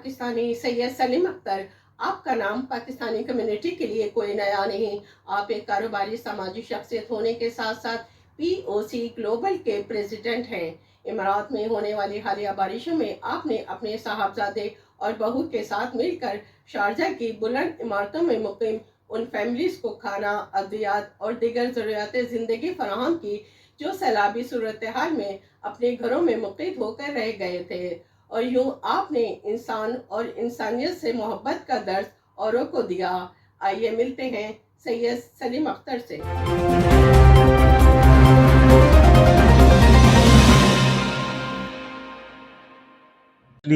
पाकिस्तानी सैयद सलीम अख्तर, आपका नाम पाकिस्तानी कम्युनिटी के लिए कोई नया नहीं। आप एक कारोबारी समाजी शख्सियत होने के साथ साथ POC ग्लोबल के प्रेसिडेंट हैं। इमारात में होने वाली हालिया बारिशों में आपने अपने साहबजादे और बहू के साथ मिलकर शारजा की बुलंद इमारतों में मुकीम उन फैमिलीज को खाना, अद्वियात और दीगर ज़रूरियात ज़िंदगी फराहम की जो सैलाबी सूरत हाल में अपने घरों में मुक़ीद होकर रह गए थे। और यूं आपने इंसान और इंसानियत से मोहब्बत का दर्स औरों को दिया। आइए मिलते हैं सैयद सलीम अख्तर से।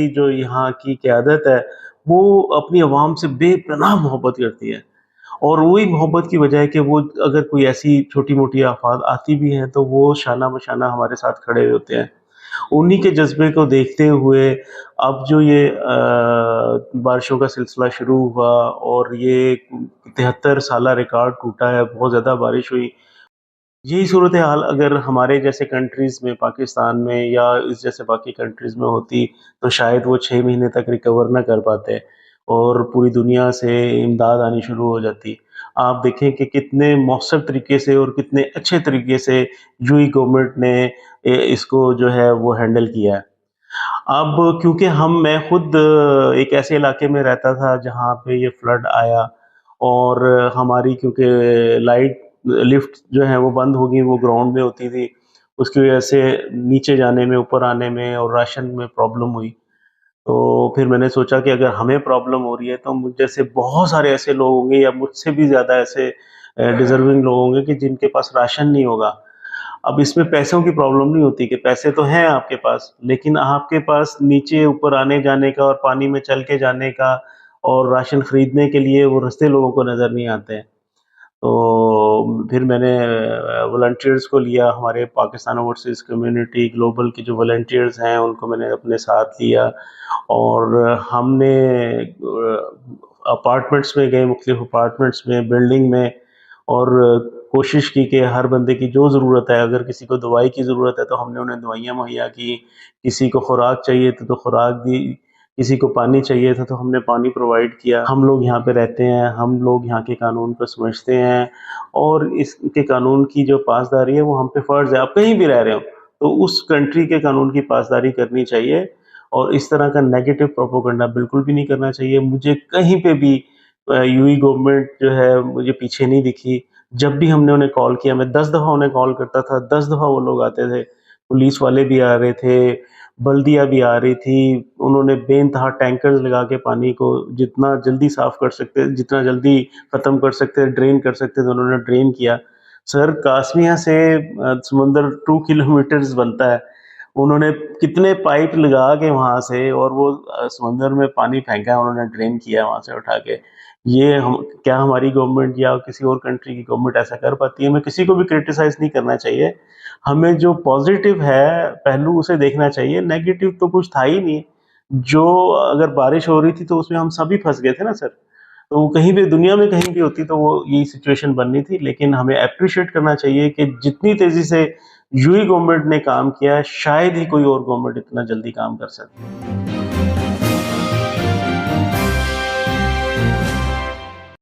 जो यहाँ की क़यादत है वो अपनी आवाम से बेपनाह मोहब्बत करती है, और वही मोहब्बत की वजह है कि वो अगर कोई ऐसी छोटी मोटी आफत आती भी हैं तो वो शाना बशाना हमारे साथ खड़े होते हैं। उन्हीं के जज्बे को देखते हुए अब जो ये बारिशों का सिलसिला शुरू हुआ और ये 73 साला रिकॉर्ड टूटा है, बहुत ज़्यादा बारिश हुई। यही सूरत हाल अगर हमारे जैसे कंट्रीज़ में, पाकिस्तान में या इस जैसे बाकी कंट्रीज़ में होती तो शायद वो 6 महीने तक रिकवर ना कर पाते और पूरी दुनिया से इमदाद आनी शुरू हो जाती। आप देखें कि कितने मौसर तरीके से और कितने अच्छे तरीके से यूएई गवर्नमेंट ने इसको जो है वो हैंडल किया है। अब क्योंकि मैं खुद एक ऐसे इलाके में रहता था जहाँ पे ये फ्लड आया, और हमारी क्योंकि लाइट लिफ्ट जो है वो बंद हो गई, वो ग्राउंड में होती थी, उसकी वजह से नीचे जाने में, ऊपर आने में और राशन में प्रॉब्लम हुई। तो फिर मैंने सोचा कि अगर हमें प्रॉब्लम हो रही है तो मुझ जैसे बहुत सारे ऐसे लोग होंगे या मुझसे भी ज़्यादा ऐसे डिज़र्विंग लोग होंगे कि जिनके पास राशन नहीं होगा। अब इसमें पैसों की प्रॉब्लम नहीं होती कि पैसे तो हैं आपके पास, लेकिन आपके पास नीचे ऊपर आने-जाने का और पानी में चल के जाने का और राशन खरीदने के लिए वो रास्ते लोगों को नज़र नहीं आते हैं। तो फिर मैंने वॉलंटियर्स को लिया, हमारे पाकिस्तान ओवरसीज़ कम्युनिटी ग्लोबल के जो वॉलंटियर्स हैं उनको मैंने अपने साथ लिया, और हमने अपार्टमेंट्स में गए, मुख्तलिफ अपार्टमेंट्स में, बिल्डिंग में, और कोशिश की कि हर बंदे की जो ज़रूरत है, अगर किसी को दवाई की ज़रूरत है तो हमने उन्हें दवाइयाँ मुहैया की, किसी को खुराक चाहिए तो खुराक दी, किसी को पानी चाहिए था तो हमने पानी प्रोवाइड किया। हम लोग यहाँ पे रहते हैं, हम लोग यहाँ के कानून को समझते हैं, और इसके कानून की जो पासदारी है वो हम पे फ़र्ज़ है। आप कहीं भी रह रहे हो तो उस कंट्री के कानून की पासदारी करनी चाहिए, और इस तरह का नेगेटिव प्रोपेगेंडा बिल्कुल भी नहीं करना चाहिए। मुझे कहीं पे भी यूएई गवर्नमेंट जो है मुझे पीछे नहीं दिखी। जब भी हमने उन्हें कॉल किया, मैं 10 दफ़ा उन्हें कॉल करता था, 10 दफ़ा वो लोग आते थे। पुलिस वाले भी आ रहे थे, बल्दिया भी आ रही थी, उन्होंने बेइंतहा टैंकर्स लगा के पानी को जितना जल्दी साफ़ कर सकते, जितना जल्दी ख़त्म कर सकते, ड्रेन कर सकते थे, उन्होंने ड्रेन किया। सर, कासमिया से समंदर 2 किलोमीटर्स बनता है। उन्होंने कितने पाइप लगा के वहाँ से, और वो समंदर में पानी फेंका है, उन्होंने ड्रेन किया वहाँ से उठा के। ये क्या हमारी गवर्नमेंट या किसी और कंट्री की गवर्नमेंट ऐसा कर पाती है? हमें किसी को भी क्रिटिसाइज़ नहीं करना चाहिए। हमें जो पॉज़िटिव है पहलू उसे देखना चाहिए, नेगेटिव तो कुछ था ही नहीं। जो अगर बारिश हो रही थी तो उसमें हम सभी फँस गए थे ना सर। तो कहीं भी दुनिया में कहीं भी होती तो वो यही सिचुएशन बननी थी, लेकिन हमें एप्रिशिएट करना चाहिए कि जितनी तेज़ी से यूएई गवर्नमेंट ने काम किया है, शायद ही कोई और गवर्नमेंट इतना जल्दी काम कर सकती है।